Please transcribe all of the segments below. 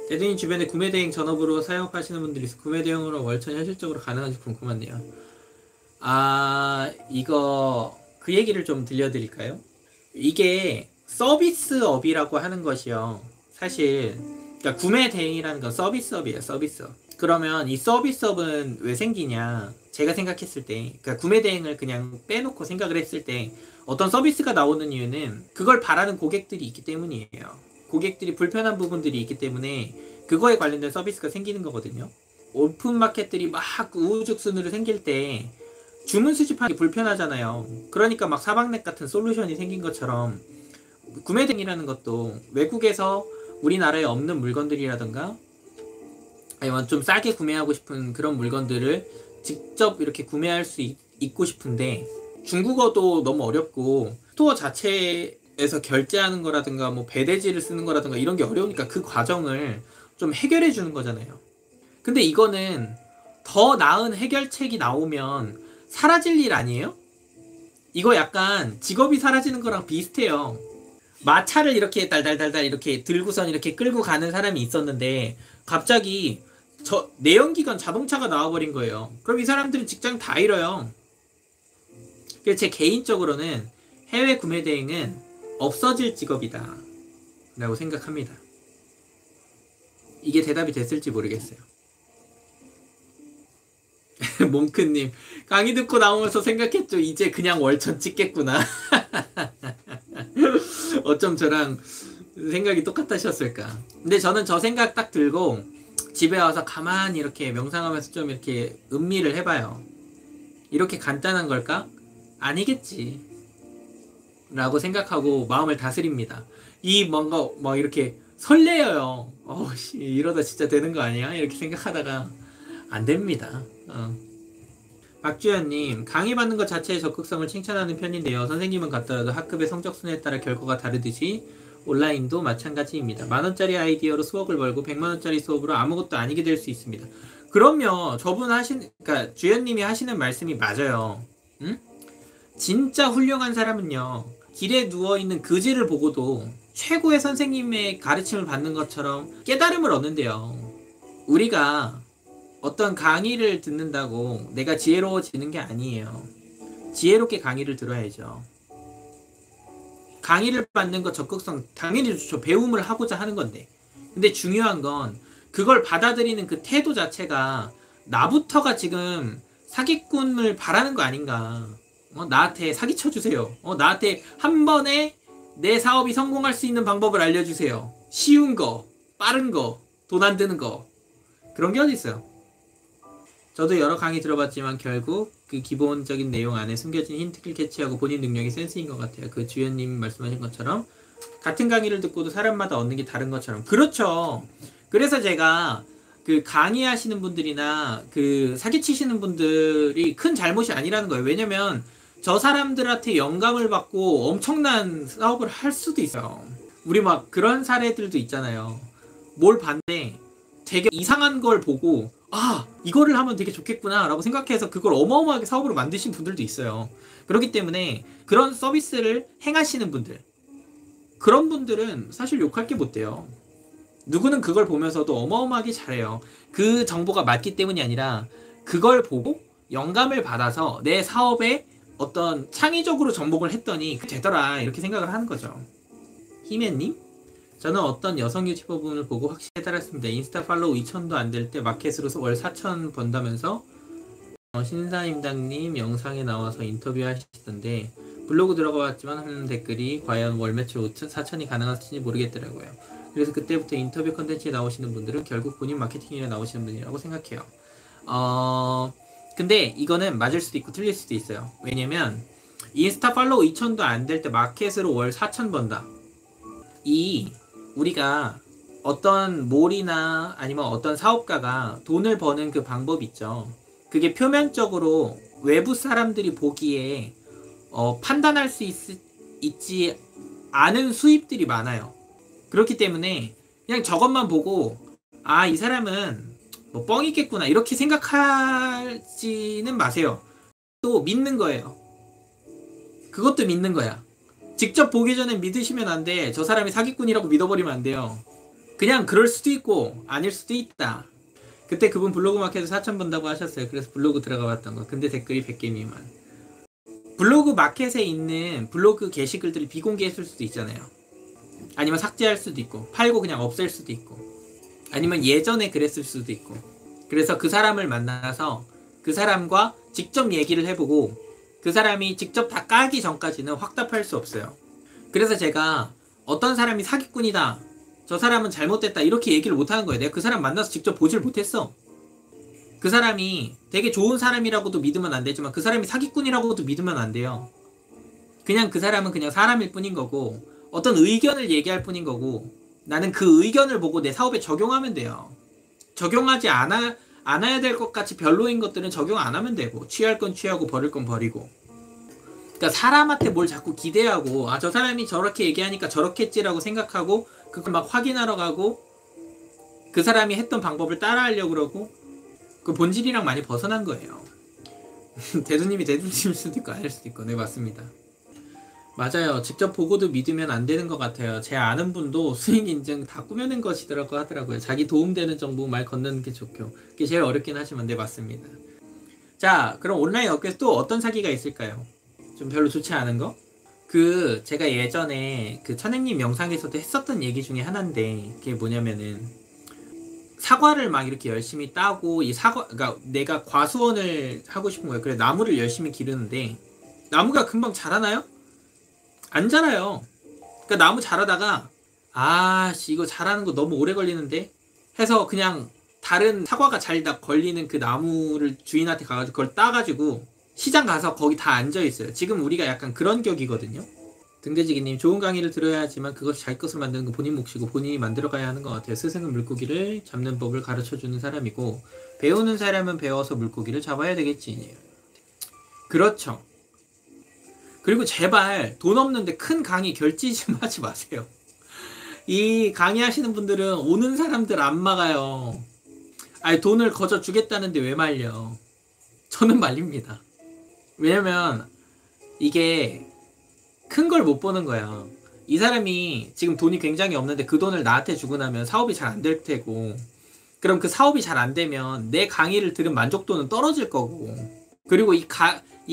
대리님 주변에 구매 대행 전업으로 사용하시는 분들이 있어 구매 대행으로 월천 현실적으로 가능한지 궁금하네요. 아, 이거 그 얘기를 좀 들려드릴까요? 이게 서비스업이라고 하는 것이요. 사실 그러니까 구매 대행이라는 건 서비스업이에요. 서비스업. 그러면 이 서비스업은 왜 생기냐? 제가 생각했을 때, 그러니까 구매 대행을 그냥 빼놓고 생각을 했을 때 어떤 서비스가 나오는 이유는 그걸 바라는 고객들이 있기 때문이에요. 고객들이 불편한 부분들이 있기 때문에 그거에 관련된 서비스가 생기는 거거든요. 오픈 마켓들이 막 우후죽순으로 생길 때 주문 수집하기 불편하잖아요. 그러니까 막 사박넷 같은 솔루션이 생긴 것처럼 구매등이라는 것도 외국에서 우리나라에 없는 물건들이라던가 아니면 좀 싸게 구매하고 싶은 그런 물건들을 직접 이렇게 구매할 수 있고 싶은데 중국어도 너무 어렵고 스토어 자체에서 결제하는 거라든가 뭐 배대지를 쓰는 거라든가 이런 게 어려우니까 그 과정을 좀 해결해 주는 거잖아요. 근데 이거는 더 나은 해결책이 나오면 사라질 일 아니에요? 이거 약간 직업이 사라지는 거랑 비슷해요. 마차를 이렇게 달달달달 이렇게 들고선 이렇게 끌고 가는 사람이 있었는데 갑자기 저 내연기관 자동차가 나와버린 거예요. 그럼 이 사람들은 직장 다 잃어요. 그래서 제 개인적으로는 해외 구매 대행은 없어질 직업이다 라고 생각합니다. 이게 대답이 됐을지 모르겠어요. 몽크님 강의 듣고 나오면서 생각했죠. 이제 그냥 월천 찍겠구나. 어쩜 저랑 생각이 똑같으셨을까. 근데 저는 저 생각 딱 들고 집에 와서 가만히 이렇게 명상하면서 좀 이렇게 음미를 해봐요. 이렇게 간단한 걸까? 아니겠지 라고 생각하고 마음을 다스립니다. 이 뭔가 막 이렇게 설레어요. 씨, 이러다 진짜 되는 거 아니야? 이렇게 생각하다가 안 됩니다. 박주현님, 강의 받는 것 자체의 적극성을 칭찬하는 편인데요. 선생님은 같더라도 학급의 성적 순에 따라 결과가 다르듯이 온라인도 마찬가지입니다. 만원짜리 아이디어로 수억을 벌고 100만원짜리 수업으로 아무것도 아니게 될 수 있습니다. 그럼요. 그러니까 주현님이 하시는 말씀이 맞아요. 응? 진짜 훌륭한 사람은요. 길에 누워있는 그지를 보고도 최고의 선생님의 가르침을 받는 것처럼 깨달음을 얻는데요. 우리가 어떤 강의를 듣는다고 내가 지혜로워지는 게 아니에요. 지혜롭게 강의를 들어야죠. 강의를 받는 것 적극성 당연히 좋죠. 배움을 하고자 하는 건데. 근데 중요한 건 그걸 받아들이는 그 태도 자체가 나부터가 지금 사기꾼을 바라는 거 아닌가. 나한테 사기쳐주세요. 나한테 한 번에 내 사업이 성공할 수 있는 방법을 알려주세요. 쉬운 거, 빠른 거, 돈 안 드는 거. 그런 게 어디 있어요. 저도 여러 강의 들어봤지만 결국 그 기본적인 내용 안에 숨겨진 힌트를 캐치하고 본인 능력이 센스인 것 같아요. 그 주연님 말씀하신 것처럼 같은 강의를 듣고도 사람마다 얻는 게 다른 것처럼. 그렇죠. 그래서 제가 그 강의하시는 분들이나 그 사기치시는 분들이 큰 잘못이 아니라는 거예요. 왜냐면 저 사람들한테 영감을 받고 엄청난 사업을 할 수도 있어요. 우리 막 그런 사례들도 있잖아요. 뭘 봤는데 되게 이상한 걸 보고 이거를 하면 되게 좋겠구나 라고 생각해서 그걸 어마어마하게 사업으로 만드신 분들도 있어요. 그렇기 때문에 그런 서비스를 행하시는 분들, 그런 분들은 사실 욕할 게 못 돼요. 누구는 그걸 보면서도 어마어마하게 잘해요. 그 정보가 맞기 때문이 아니라 그걸 보고 영감을 받아서 내 사업에 어떤 창의적으로 접목을 했더니 되더라 이렇게 생각을 하는 거죠. 희맨님? 저는 어떤 여성 유튜버분을 보고 확실히 깨달았습니다. 인스타 팔로우 2,000도 안 될 때 마켓으로 월 4,000 번다면서 신사임당님 영상에 나와서 인터뷰 하시던데 블로그 들어가 봤지만 하는 댓글이 과연 월 매출 5천, 4천이 가능할지 모르겠더라고요. 그래서 그때부터 인터뷰 컨텐츠에 나오시는 분들은 결국 본인 마케팅에 나오시는 분이라고 생각해요. 근데 이거는 맞을 수도 있고 틀릴 수도 있어요. 왜냐면 인스타 팔로우 2,000도 안 될 때 마켓으로 월 4,000 번다. 우리가 어떤 몰이나 아니면 어떤 사업가가 돈을 버는 그 방법 있죠. 그게 표면적으로 외부 사람들이 보기에 판단할 수 있지 않은 수입들이 많아요. 그렇기 때문에 그냥 저것만 보고 이 사람은 뭐 뻥이겠구나 이렇게 생각하지는 마세요. 또 믿는 거예요. 그것도 믿는 거야. 직접 보기 전에 믿으시면 안 돼. 저 사람이 사기꾼이라고 믿어버리면 안 돼요. 그냥 그럴 수도 있고 아닐 수도 있다. 그때 그분 블로그 마켓에서 4천 번다고 하셨어요. 그래서 블로그 들어가 봤던 거. 근데 댓글이 100개 미만. 블로그 마켓에 있는 블로그 게시글들이 비공개했을 수도 있잖아요. 아니면 삭제할 수도 있고, 팔고 그냥 없앨 수도 있고, 아니면 예전에 그랬을 수도 있고. 그래서 그 사람을 만나서 그 사람과 직접 얘기를 해보고 그 사람이 직접 다 까기 전까지는 확답할 수 없어요. 그래서 제가 어떤 사람이 사기꾼이다, 저 사람은 잘못됐다 이렇게 얘기를 못하는 거예요. 내가 그 사람 만나서 직접 보질 못했어. 그 사람이 되게 좋은 사람이라고도 믿으면 안 되지만 그 사람이 사기꾼이라고도 믿으면 안 돼요. 그냥 그 사람은 그냥 사람일 뿐인 거고 어떤 의견을 얘기할 뿐인 거고 나는 그 의견을 보고 내 사업에 적용하면 돼요. 적용하지 않아야 될 것 같이 별로인 것들은 적용 안 하면 되고 취할 건 취하고 버릴 건 버리고. 그러니까 사람한테 뭘 자꾸 기대하고 아, 저 사람이 저렇게 얘기하니까 저렇겠지라고 생각하고 그걸 막 확인하러 가고 그 사람이 했던 방법을 따라하려고 그러고 그 본질이랑 많이 벗어난 거예요. 대두님이 대두님일 수도 있고 아닐 수도 있고. 네, 맞습니다. 맞아요. 직접 보고도 믿으면 안 되는 것 같아요. 제 아는 분도 수익 인증 다 꾸며낸 것이더라고 하더라고요. 자기 도움되는 정보 말 건너는 게 좋죠. 그게 제일 어렵긴 하지만 네, 맞습니다. 자, 그럼 온라인 업계에서 또 어떤 사기가 있을까요? 좀 별로 좋지 않은 거? 제가 예전에 그 천행님 영상에서도 했었던 얘기 중에 하나인데 그게 뭐냐면은 사과를 막 이렇게 열심히 따고 이 사과, 그러니까 내가 과수원을 하고 싶은 거예요. 그래 나무를 열심히 기르는데 나무가 금방 자라나요? 안 자라요. 그러니까 나무 자라다가 아씨 이거 자라는 거 너무 오래 걸리는데 해서 그냥 다른 사과가 잘 다 걸리는 그 나무를 주인한테 가가지고 그걸 따가지고 시장 가서 거기 다 앉아있어요. 지금 우리가 약간 그런 격이거든요. 등대지기님, 좋은 강의를 들어야 하지만 그것이 자기 것을 만드는 건 본인 몫이고 본인이 만들어가야 하는 것 같아요. 스승은 물고기를 잡는 법을 가르쳐주는 사람이고 배우는 사람은 배워서 물고기를 잡아야 되겠지. 그렇죠. 그리고 제발 돈 없는데 큰 강의 결제 좀 하지 마세요. 이 강의하시는 분들은 오는 사람들 안 막아요. 아니 돈을 거저 주겠다는데 왜 말려. 저는 말립니다. 왜냐면 이게 큰 걸 못 보는 거야. 이 사람이 지금 돈이 굉장히 없는데 그 돈을 나한테 주고 나면 사업이 잘 안 될 테고 그럼 그 사업이 잘 안 되면 내 강의를 들은 만족도는 떨어질 거고 그리고 이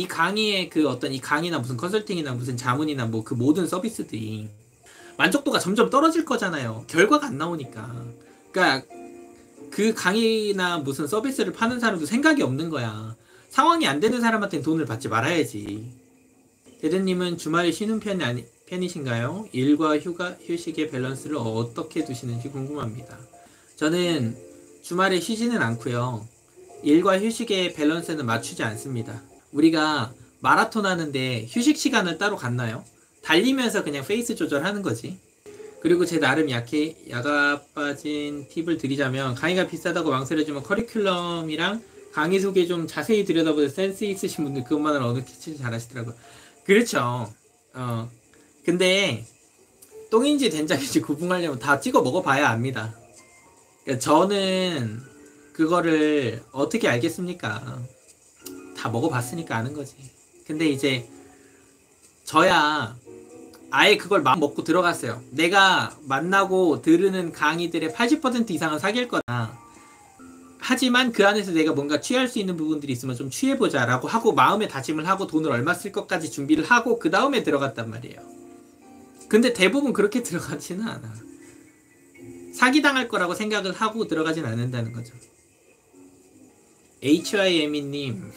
강의의 그 어떤 이 강의나 무슨 컨설팅이나 무슨 자문이나 뭐 그 모든 서비스들이 만족도가 점점 떨어질 거잖아요. 결과가 안 나오니까. 그러니까 그 강의나 무슨 서비스를 파는 사람도 생각이 없는 거야. 상황이 안 되는 사람한테는 돈을 받지 말아야지. 대대님은 주말에 쉬는 편이신가요? 일과 휴식의 밸런스를 어떻게 두시는지 궁금합니다. 저는 주말에 쉬지는 않고요. 일과 휴식의 밸런스는 맞추지 않습니다. 우리가 마라톤 하는데 휴식 시간을 따로 갖나요? 달리면서 그냥 페이스 조절하는 거지. 그리고 제 나름 야가 빠진 팁을 드리자면 강의가 비싸다고 망설여지면 커리큘럼이랑 강의 소개 좀 자세히 들여다보는 센스 있으신 분들 그것만을 어느 캐치 잘하시더라고요. 그렇죠. 근데 똥인지 된장인지 구분하려면 다 찍어 먹어봐야 압니다. 그러니까 저는 그거를 어떻게 알겠습니까? 다 먹어봤으니까 아는 거지. 근데 이제 저야 아예 그걸 마음 먹고 들어갔어요. 내가 만나고 들으는 강의들의 80% 이상은 사귈 거다. 하지만 그 안에서 내가 뭔가 취할 수 있는 부분들이 있으면 좀 취해보자 라고 하고 마음의 다짐을 하고 돈을 얼마 쓸 것까지 준비를 하고 그 다음에 들어갔단 말이에요. 근데 대부분 그렇게 들어가지는 않아. 사기당할 거라고 생각을 하고 들어가진 않는다는 거죠. HYME님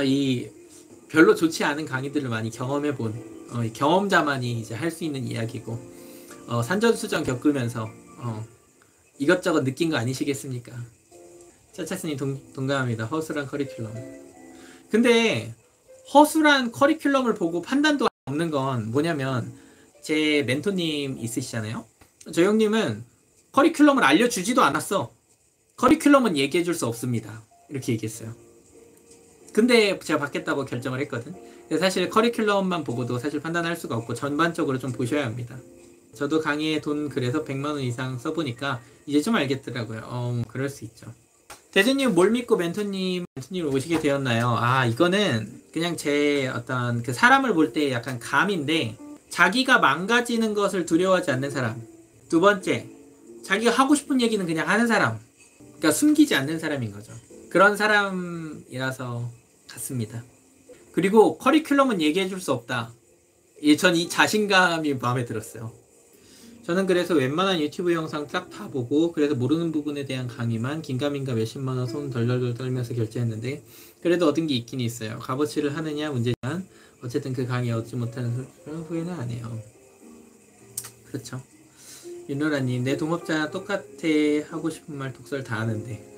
이 별로 좋지 않은 강의들을 많이 경험해본 경험자만이 이제 할 수 있는 이야기고 산전수전 겪으면서 이것저것 느낀 거 아니시겠습니까? 차차스님 동감합니다. 허술한 커리큘럼. 근데 허술한 커리큘럼을 보고 판단도 없는 건 뭐냐면 제 멘토님 있으시잖아요. 저 형님은 커리큘럼을 알려주지도 않았어. 커리큘럼은 얘기해줄 수 없습니다. 이렇게 얘기했어요. 근데 제가 받겠다고 결정을 했거든. 사실 커리큘럼만 보고도 사실 판단할 수가 없고 전반적으로 좀 보셔야 합니다. 저도 강의에 돈 그래서 100만원 이상 써보니까 이제 좀 알겠더라고요. 그럴 수 있죠. 대주님 뭘 믿고 멘토님 오시게 되었나요? 이거는 그냥 제 어떤 그 사람을 볼 때 약간 감인데 자기가 망가지는 것을 두려워하지 않는 사람. 두 번째, 자기가 하고 싶은 얘기는 그냥 하는 사람. 그러니까 숨기지 않는 사람인 거죠. 그런 사람이라서 같습니다. 그리고 커리큘럼은 얘기해 줄 수 없다. 전 이 자신감이 마음에 들었어요. 저는 그래서 웬만한 유튜브 영상 딱 다 보고 그래서 모르는 부분에 대한 강의만 긴가민가 몇십만원 손 덜덜덜 떨면서 결제했는데 그래도 얻은 게 있긴 있어요. 값어치를 하느냐 문제지만 어쨌든 그 강의 얻지 못하는 후회는 안 해요. 그렇죠. 윤노라님, 내 동업자 똑같아. 하고 싶은 말 독설 다 하는데.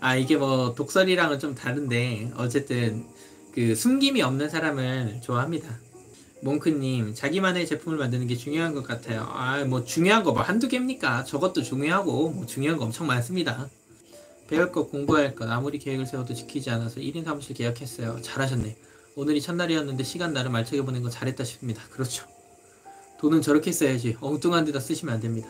아, 이게 뭐 독설이랑은 좀 다른데 어쨌든 그 숨김이 없는 사람을 좋아합니다. 몽크님, 자기만의 제품을 만드는 게 중요한 것 같아요. 아, 뭐 중요한 거 뭐 한두 개입니까? 저것도 중요하고 뭐 중요한 거 엄청 많습니다. 배울 것, 공부할 것, 아무리 계획을 세워도 지키지 않아서 1인 사무실 계약했어요. 잘하셨네. 오늘이 첫날이었는데 시간 나름 알차게 보낸 거 잘했다 싶습니다. 그렇죠. 돈은 저렇게 써야지. 엉뚱한 데다 쓰시면 안 됩니다.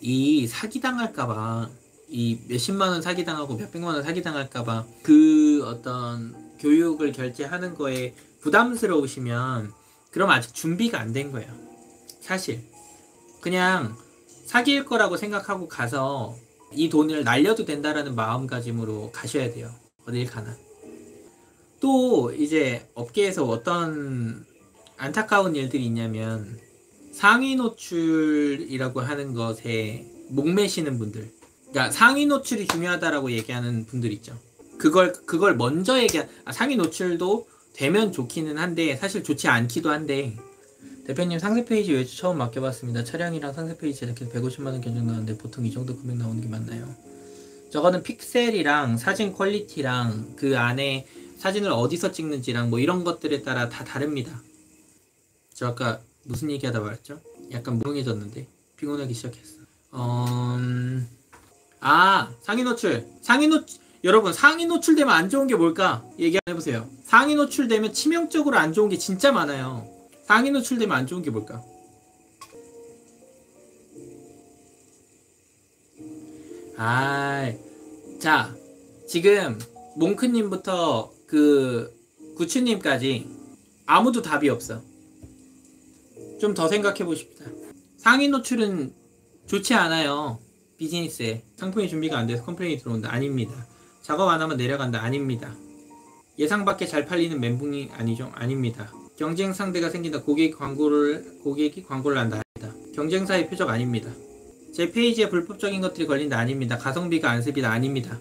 이 사기당할까봐, 이 몇십만원 사기당하고 몇백만원 사기당할까봐 그 어떤 교육을 결제하는 거에 부담스러우시면 그럼 아직 준비가 안 된 거예요. 사실 그냥 사기일 거라고 생각하고 가서 이 돈을 날려도 된다라는 마음가짐으로 가셔야 돼요. 어딜 가나. 또 이제 업계에서 어떤 안타까운 일들이 있냐면 상위 노출이라고 하는 것에 목매시는 분들, 그러니까 상위 노출이 중요하다라고 얘기하는 분들 있죠. 그걸 먼저 상위 노출도 되면 좋기는 한데 사실 좋지 않기도 한데, 대표님 상세 페이지 외주 처음 맡겨봤습니다. 차량이랑 상세 페이지 제작해서 150만원 견적 나오는데 보통 이 정도 금액 나오는 게 맞나요? 저거는 픽셀이랑 사진 퀄리티랑 그 안에 사진을 어디서 찍는지랑 뭐 이런 것들에 따라 다 다릅니다. 저 아까 무슨 얘기하다 말았죠? 약간 뭉해졌는데 피곤하기 시작했어. 상위 노출. 여러분, 상위 노출되면 안 좋은 게 뭘까? 얘기 한번 해보세요. 상위 노출되면 치명적으로 안 좋은 게 진짜 많아요. 상위 노출되면 안 좋은 게 뭘까? 자, 지금 몽크님부터 그 구추님까지 아무도 답이 없어. 좀 더 생각해 보십시다. 상위 노출은 좋지 않아요. 비즈니스에 상품이 준비가 안 돼서 컴플레인이 들어온다. 아닙니다. 작업 안 하면 내려간다. 아닙니다. 예상 밖에 잘 팔리는 멘붕이 아니죠. 아닙니다. 경쟁 상대가 생긴다. 고객이 광고를 한다. 아니다. 경쟁사의 표적 아닙니다. 제 페이지에 불법적인 것들이 걸린다. 아닙니다. 가성비가 안 습니다. 아닙니다.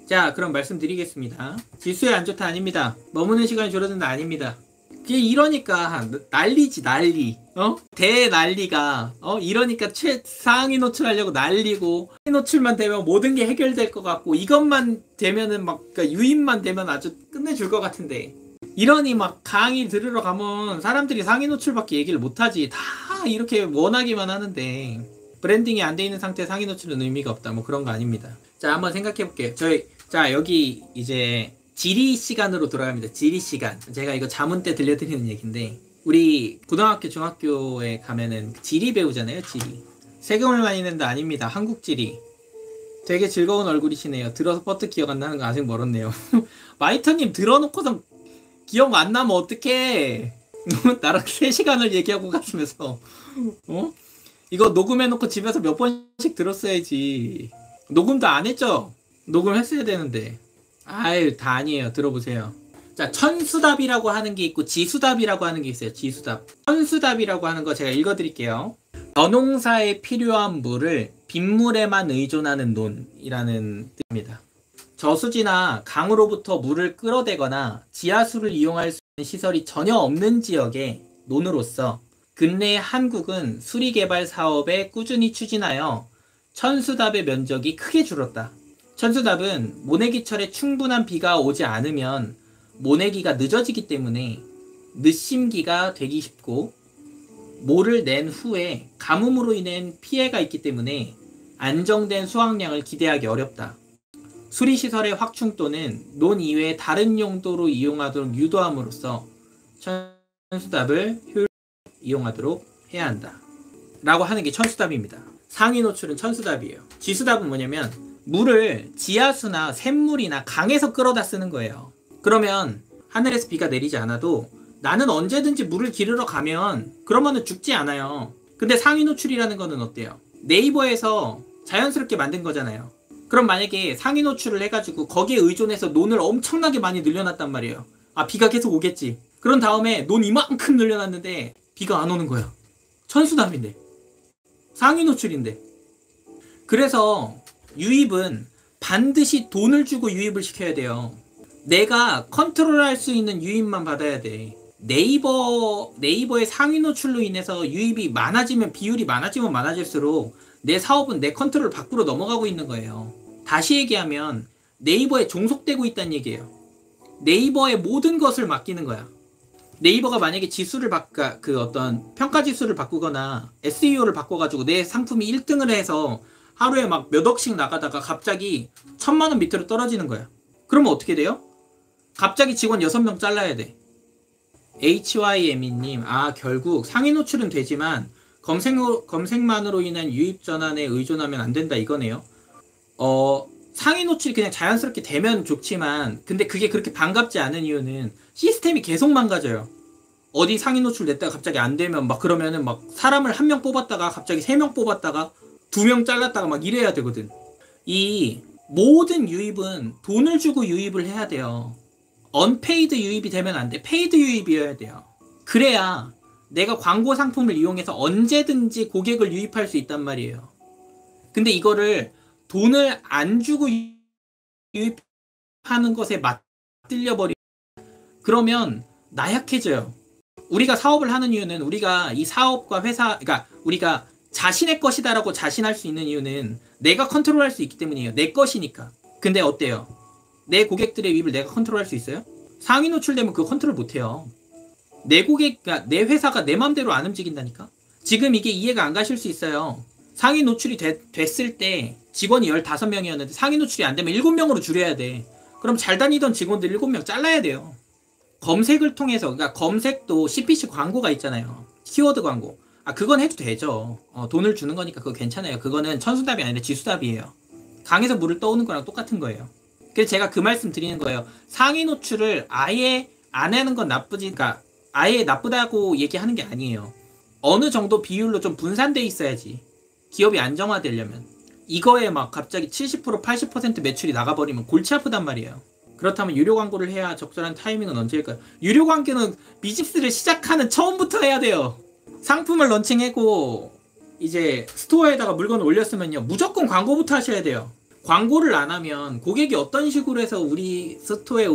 자, 그럼 말씀드리겠습니다. 지수에 안 좋다. 아닙니다. 머무는 시간이 줄어든다. 아닙니다. 그게 이러니까 난리지, 난리. 대난리가. 이러니까 상위 노출하려고 난리고, 상위 노출만 되면 모든 게 해결될 것 같고, 이것만 되면은 그러니까 유입만 되면 아주 끝내줄 것 같은데, 이러니 강의 들으러 가면 사람들이 상위 노출밖에 얘기를 못하지. 다 이렇게 원하기만 하는데 브랜딩이 안 돼 있는 상태에 상위 노출은 의미가 없다. 뭐 그런 거 아닙니다. 자, 한번 생각해 볼게요. 자, 여기 이제 지리 시간으로 돌아갑니다. 지리 시간. 제가 이거 자문 때 들려드리는 얘기인데, 우리 고등학교, 중학교에 가면은 지리 배우잖아요. 지리. 세금을 많이 낸다. 아닙니다. 한국 지리. 되게 즐거운 얼굴이시네요. 들어서 버뜩 기억 안 나는 거 아직 멀었네요. 마이터님 들어놓고선 기억 안 나면 어떡해. 나랑 3시간을 얘기하고 갔으면서 이거 녹음해놓고 집에서 몇 번씩 들었어야지. 녹음도 안 했죠? 녹음했어야 되는데. 다 아니에요. 들어보세요. 자, 천수답이라고 하는 게 있고 지수답이라고 하는 게 있어요. 지수답. 천수답이라고 하는 거 제가 읽어드릴게요. 벼농사에 필요한 물을 빗물에만 의존하는 논이라는 뜻입니다. 저수지나 강으로부터 물을 끌어대거나 지하수를 이용할 수 있는 시설이 전혀 없는 지역의 논으로서 근래 한국은 수리개발 사업에 꾸준히 추진하여 천수답의 면적이 크게 줄었다. 천수답은 모내기철에 충분한 비가 오지 않으면 모내기가 늦어지기 때문에 늦심기가 되기 쉽고, 모를 낸 후에 가뭄으로 인한 피해가 있기 때문에 안정된 수확량을 기대하기 어렵다. 수리시설의 확충 또는 논 이외의 다른 용도로 이용하도록 유도함으로써 천수답을 효율적으로 이용하도록 해야 한다. 라고 하는 게 천수답입니다. 상위 노출은 천수답이에요. 지수답은 뭐냐면 물을 지하수나 샘물이나 강에서 끌어다 쓰는 거예요. 그러면 하늘에서 비가 내리지 않아도 나는 언제든지 물을 기르러 가면 그러면은 죽지 않아요. 근데 상위 노출이라는 거는 어때요? 네이버에서 자연스럽게 만든 거잖아요. 그럼 만약에 상위 노출을 해가지고 거기에 의존해서 논을 엄청나게 많이 늘려놨단 말이에요. 아, 비가 계속 오겠지. 그런 다음에 논 이만큼 늘려놨는데 비가 안 오는 거야. 천수담인데. 상위 노출인데. 그래서 유입은 반드시 돈을 주고 유입을 시켜야 돼요. 내가 컨트롤할 수 있는 유입만 받아야 돼. 네이버의 상위 노출로 인해서 유입이 많아지면, 비율이 많아지면 많아질수록 내 사업은 내 컨트롤 밖으로 넘어가고 있는 거예요. 다시 얘기하면 네이버에 종속되고 있다는 얘기예요. 네이버의 모든 것을 맡기는 거야. 네이버가 만약에 지수를 그 어떤 평가 지수를 바꾸거나 SEO를 바꿔가지고 내 상품이 1등을 해서 하루에 막 몇 억씩 나가다가 갑자기 1000만원 밑으로 떨어지는 거야. 그러면 어떻게 돼요? 갑자기 직원 6명 잘라야 돼. HYME님, 결국 상위 노출은 되지만 검색만으로 인한 유입 전환에 의존하면 안 된다 이거네요. 상위 노출이 그냥 자연스럽게 되면 좋지만, 근데 그게 그렇게 반갑지 않은 이유는 시스템이 계속 망가져요. 어디 상위 노출 냈다가 갑자기 안 되면 막 그러면은 막 사람을 1명 뽑았다가 갑자기 3명 뽑았다가 2명 잘랐다가 막 이래야 되거든. 이 모든 유입은 돈을 주고 유입을 해야 돼요. 언페이드 유입이 되면 안 돼. 페이드 유입이어야 돼요. 그래야 내가 광고 상품을 이용해서 언제든지 고객을 유입할 수 있단 말이에요. 근데 이거를 돈을 안 주고 유입하는 것에 맞들려 버리면 그러면 나약해져요. 우리가 사업을 하는 이유는 우리가 이 사업과 회사, 그러니까 우리가 자신의 것이다라고 자신할 수 있는 이유는 내가 컨트롤할 수 있기 때문이에요. 내 것이니까. 근데 어때요? 내 고객들의 유입을 내가 컨트롤할 수 있어요? 상위 노출되면 그거 컨트롤 못해요. 내 고객, 그러니까 내 회사가 내 맘대로 안 움직인다니까? 지금 이게 이해가 안 가실 수 있어요. 상위 노출이 됐을 때 직원이 15명이었는데 상위 노출이 안 되면 7명으로 줄여야 돼. 그럼 잘 다니던 직원들 7명 잘라야 돼요. 검색을 통해서, 그러니까 검색도 CPC 광고가 있잖아요. 키워드 광고. 그건 해도 되죠. 돈을 주는 거니까 그거 괜찮아요. 그거는 천수답이 아니라 지수답이에요. 강에서 물을 떠오는 거랑 똑같은 거예요. 그래서 제가 그 말씀 드리는 거예요. 상위 노출을 아예 안 하는 건 나쁘지, 그러니까 아예 나쁘다고 얘기하는 게 아니에요. 어느 정도 비율로 좀 분산돼 있어야지. 기업이 안정화되려면. 이거에 막 갑자기 70% 80% 매출이 나가버리면 골치 아프단 말이에요. 그렇다면 유료 광고를 해야 적절한 타이밍은 언제일까요? 유료 광고는 비즈니스를 시작하는 처음부터 해야 돼요. 상품을 런칭하고 이제 스토어에다가 물건을 올렸으면요, 무조건 광고부터 하셔야 돼요. 광고를 안 하면 고객이 어떤 식으로 해서 우리 스토어에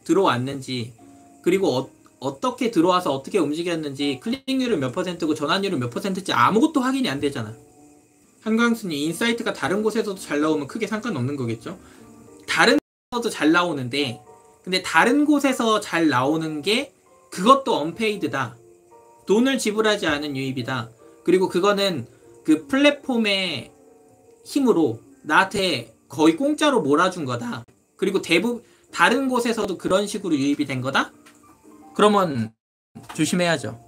들어왔는지, 그리고 어떻게 들어와서 어떻게 움직였는지, 클릭률은 몇 %고 전환율은 몇 %인지 아무것도 확인이 안 되잖아. 한광순이 인사이트가 다른 곳에서도 잘 나오면 크게 상관없는 거겠죠? 다른 곳에서도 잘 나오는데, 근데 다른 곳에서 잘 나오는 게 그것도 언페이드다. 돈을 지불하지 않은 유입이다. 그리고 그거는 그 플랫폼의 힘으로 나한테 거의 공짜로 몰아준 거다. 그리고 대부분 다른 곳에서도 그런 식으로 유입이 된 거다? 그러면 조심해야죠.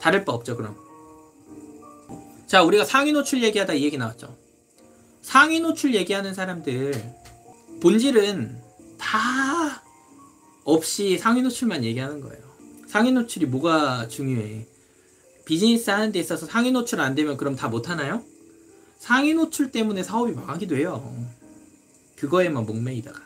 다를 바 없죠, 그럼. 자, 우리가 상위 노출 얘기하다 이 얘기 나왔죠. 상위 노출 얘기하는 사람들 본질은 다 없이 상위 노출만 얘기하는 거예요. 상위 노출이 뭐가 중요해? 비즈니스 하는 데 있어서 상위 노출 안 되면 그럼 다 못하나요? 상위 노출 때문에 사업이 망하기도 해요. 그거에만 목매이다가.